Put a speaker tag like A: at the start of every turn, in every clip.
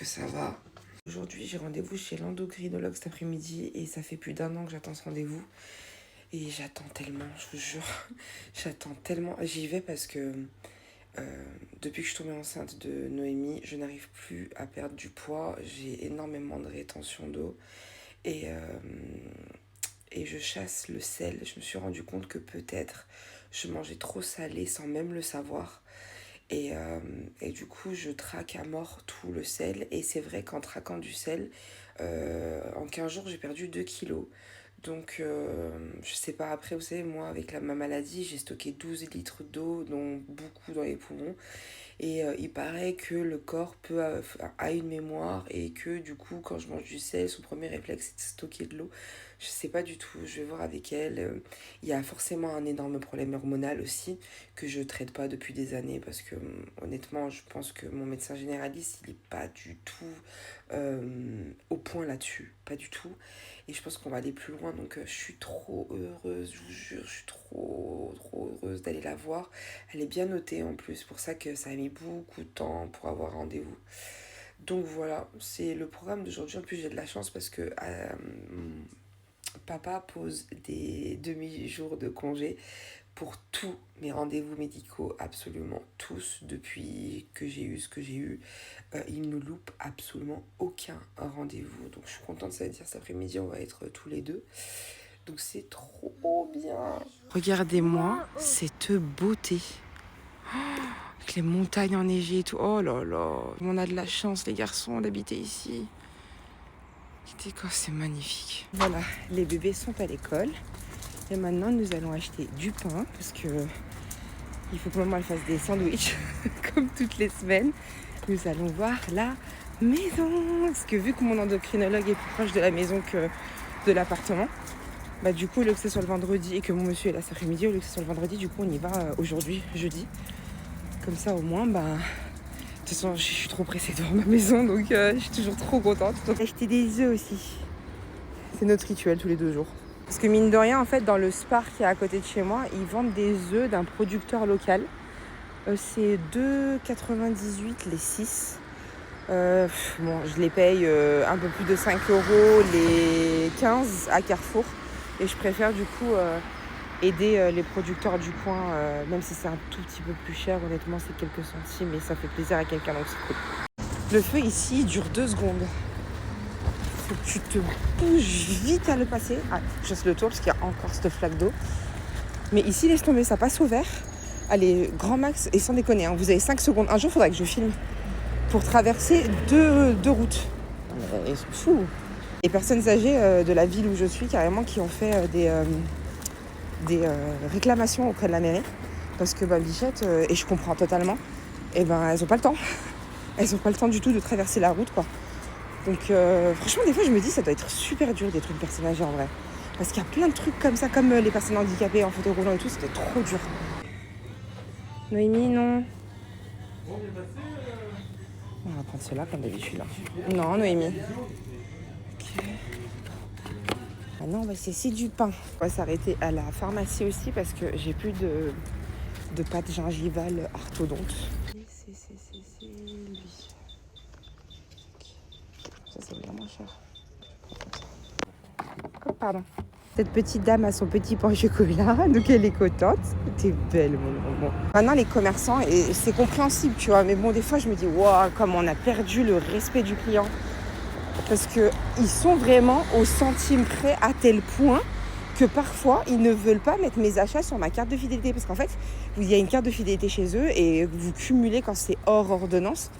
A: que ça va. Aujourd'hui, j'ai rendez-vous chez l'endocrinologue cet après-midi et ça fait plus d'1 an que j'attends ce rendez-vous. Et j'attends tellement, je vous jure. J'attends tellement. J'y vais parce que depuis que je suis tombée enceinte de Noémie, je n'arrive plus à perdre du poids. J'ai énormément de rétention d'eau. Et, et je chasse le sel. Je me suis rendu compte que peut-être je mangeais trop salé sans même le savoir. Et du coup, je traque à mort tout le sel. Et c'est vrai qu'en traquant du sel, en 15 jours, j'ai perdu 2 kilos. Donc, je sais pas, après, vous savez, moi, avec ma maladie, j'ai stocké 12 litres d'eau, dont beaucoup dans les poumons. Et il paraît que le corps a une mémoire et que du coup, quand je mange du sel, son premier réflexe, c'est de stocker de l'eau. Je sais pas du tout, je vais voir avec elle. Il y a forcément un énorme problème hormonal aussi que je traite pas depuis des années parce que honnêtement, je pense que mon médecin généraliste, il est pas du tout au point là-dessus, pas du tout. Et je pense qu'on va aller plus loin, donc je suis trop heureuse, je vous jure, je suis trop heureuse d'aller la voir. Elle est bien notée en plus, pour ça que ça a mis beaucoup de temps pour avoir rendez-vous. Donc voilà, c'est le programme d'aujourd'hui. En plus, j'ai de la chance parce que papa pose des demi-jours de congé pour tous mes rendez-vous médicaux, absolument tous, depuis que j'ai eu ce que j'ai eu. Il ne loupe absolument aucun rendez-vous. Donc je suis contente, ça veut dire cet après-midi, on va être tous les deux. Donc c'est trop bien. Regardez-moi cette beauté. Avec les montagnes enneigées et tout. Oh là là. On a de la chance, les garçons, d'habiter ici. C'est magnifique. Voilà, les bébés sont à l'école. Et maintenant, nous allons acheter du pain parce que il faut que maman elle fasse des sandwichs comme toutes les semaines. Nous allons voir la maison. Parce que vu que mon endocrinologue est plus proche de la maison que de l'appartement, bah du coup, au lieu que ce soit le vendredi et que mon monsieur est là cet après-midi, au lieu que ce soit le vendredi, du coup, on y va aujourd'hui, jeudi. Comme ça, au moins, bah... De toute façon, je suis trop pressée de voir ma maison, donc je suis toujours trop contente. Donc, acheter des œufs aussi. C'est notre rituel tous les 2 jours. Parce que mine de rien, en fait, dans le Spar qui est à côté de chez moi, ils vendent des œufs d'un producteur local. C'est 2,98 les 6. Bon, je les paye un peu plus de 5 € les 15 à Carrefour. Et je préfère du coup aider les producteurs du coin, même si c'est un tout petit peu plus cher. Honnêtement, c'est quelques centimes et ça fait plaisir à quelqu'un, donc c'est cool. Le feu ici dure 2 secondes. Faut que tu te bouges vite à le passer. Ah, je fasse le tour parce qu'il y a encore cette flaque d'eau. Mais ici, laisse tomber, ça passe au vert. Allez, grand max, et sans déconner, hein, vous avez 5 secondes. Un jour, il faudra que je filme pour traverser deux routes. Ils sont fous. Les personnes âgées de la ville où je suis, carrément, qui ont fait des réclamations auprès de la mairie. Parce que Bichette, et je comprends totalement, elles n'ont pas le temps. Elles n'ont pas le temps du tout de traverser la route, quoi. Donc franchement, des fois, je me dis, ça doit être super dur d'être une personne âgée en vrai. Parce qu'il y a plein de trucs comme ça, comme les personnes handicapées en fauteuil roulant et tout, c'était trop dur. Noémie, non. On va prendre cela comme d'habitude. Non, Noémie. Okay. Maintenant, on va essayer du pain. On va s'arrêter à la pharmacie aussi parce que j'ai plus de pâte gingivale orthodonte. C'est lui. Ça, c'est vraiment cher. Oh, pardon. Cette petite dame a son petit pain au chocolat, donc elle est contente. T'es belle, mon maman. Maintenant, les commerçants, et c'est compréhensible, tu vois, mais bon, des fois, je me dis, waouh, comme on a perdu le respect du client. Parce qu'ils sont vraiment au centime près à tel point que parfois, ils ne veulent pas mettre mes achats sur ma carte de fidélité. Parce qu'en fait, il y a une carte de fidélité chez eux et vous cumulez, quand c'est hors ordonnance,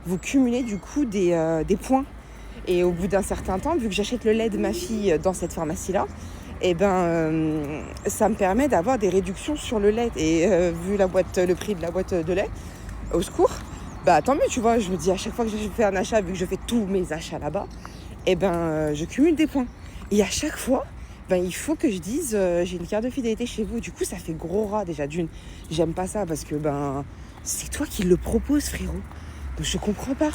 A: vous cumulez du coup des points. Et au bout d'un certain temps, vu que j'achète le lait de ma fille dans cette pharmacie-là, ça me permet d'avoir des réductions sur le lait. Et vu le prix de la boîte de lait, au secours, tant mieux, tu vois. Je me dis à chaque fois que je fais un achat, vu que je fais tous mes achats là-bas, je cumule des points. Et à chaque fois, il faut que je dise j'ai une carte de fidélité chez vous. Du coup, ça fait gros rat déjà d'une. J'aime pas ça parce que c'est toi qui le propose, frérot. Donc je comprends pas.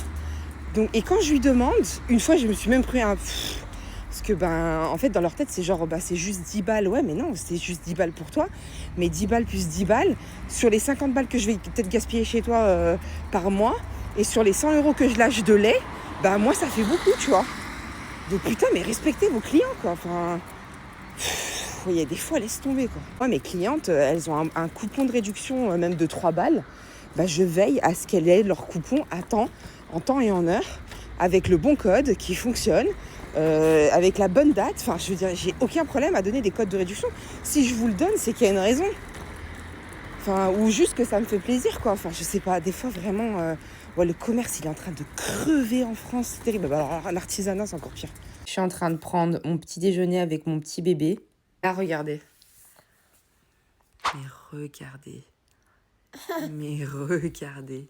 A: Donc, et quand je lui demande, une fois, je me suis même pris un... Parce que, en fait, dans leur tête, c'est genre, c'est juste 10 balles. Ouais, mais non, c'est juste 10 balles pour toi. Mais 10 balles plus 10 balles, sur les 50 balles que je vais peut-être gaspiller chez toi par mois, et sur les 100 € que je lâche de lait, Bah moi ça fait beaucoup, tu vois. Donc putain, mais respectez vos clients, quoi. Enfin, il y a des fois, laisse tomber, quoi. Moi, mes clientes, elles ont un coupon de réduction, même de 3 balles. Bah, je veille à ce qu'elles aient leur coupon à temps, en temps et en heure, avec le bon code qui fonctionne, avec la bonne date. Enfin, je veux dire, j'ai aucun problème à donner des codes de réduction. Si je vous le donne, c'est qu'il y a une raison. Enfin, ou juste que ça me fait plaisir, quoi. Enfin, je sais pas, des fois, vraiment, ouais, le commerce, il est en train de crever en France. C'est terrible. Bah, alors, l'artisanat, c'est encore pire. Je suis en train de prendre mon petit déjeuner avec mon petit bébé. Là, regardez. Mais regardez. Mais regardez.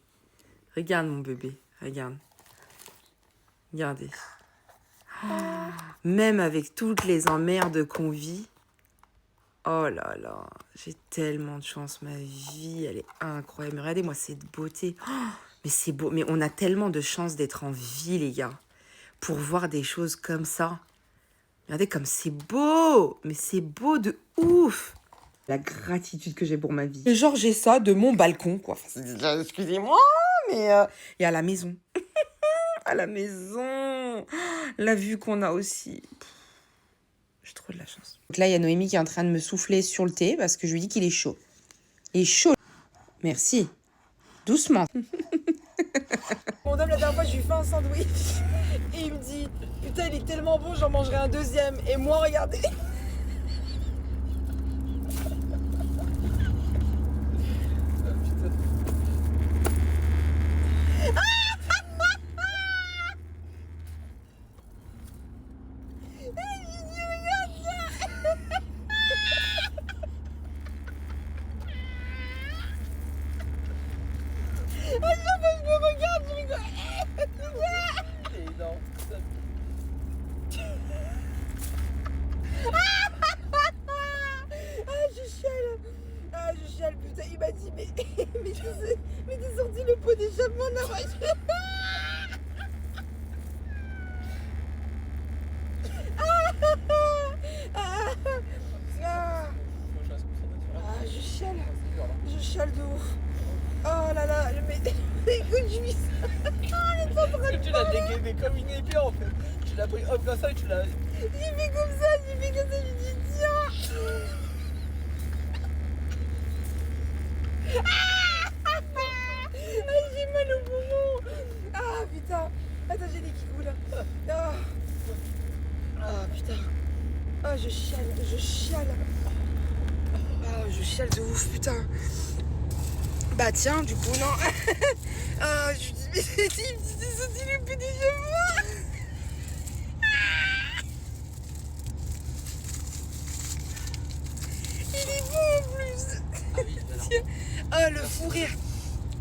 A: Regarde mon bébé. Regarde. Regardez. Même avec toutes les emmerdes qu'on vit. Oh là là. J'ai tellement de chance. Ma vie, elle est incroyable. Mais regardez-moi cette beauté. Oh, mais c'est beau. Mais on a tellement de chance d'être en vie, les gars. Pour voir des choses comme ça. Regardez comme c'est beau. Mais c'est beau de ouf. La gratitude que j'ai pour ma vie. Et genre, j'ai ça de mon balcon, quoi. Enfin, excusez-moi, mais... Et à la maison. À la maison. La vue qu'on a aussi. J'ai trop de la chance. Donc là, il y a Noémie qui est en train de me souffler sur le thé parce que je lui dis qu'il est chaud. Il est chaud. Merci. Doucement.
B: Mon homme, la dernière fois, je lui fais un sandwich et il me dit putain, il est tellement bon, j'en mangerai un deuxième. Et moi, regardez. Je me regarde, je rigole. Je chiale, putain, il m'a dit, mais t'es sorti le pot d'échappement de la voiture. Je chiale de ouf. Oh là là, mais écoute, je vis ça.
C: Tu l'as dégainé comme une épée en fait. Tu l'as pris hop comme ça et tu l'as.
B: J'ai fait comme ça, je lui dis tiens. J'ai mal au poumon. Ah putain. Attends, j'ai des kikous là. Ah putain. Ah je chiale. Ah je chiale de ouf putain. Bah tiens, du coup non. Ah je dis mais c'est sorti le peu déjà moi. Il est bon en plus.
C: Ah oui, alors.
B: Ah le fou rire.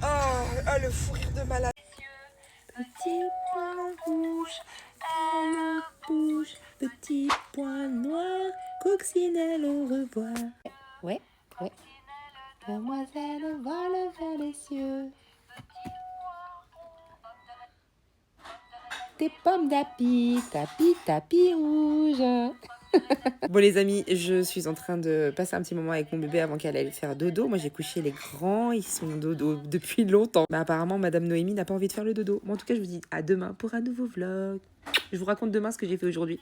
B: Ah le fou rire de malade.
A: Petit point rouge dans la bouche, petit point noir, coccinelle au revoir. Ouais. Demoiselle vole vers les cieux. Des pommes d'api, tapis rouge. Bon les amis, je suis en train de passer un petit moment avec mon bébé avant qu'elle aille faire dodo. Moi j'ai couché les grands, ils sont dodo depuis longtemps. Mais apparemment Madame Noémie n'a pas envie de faire le dodo. Moi en tout cas je vous dis à demain pour un nouveau vlog. Je vous raconte demain ce que j'ai fait aujourd'hui.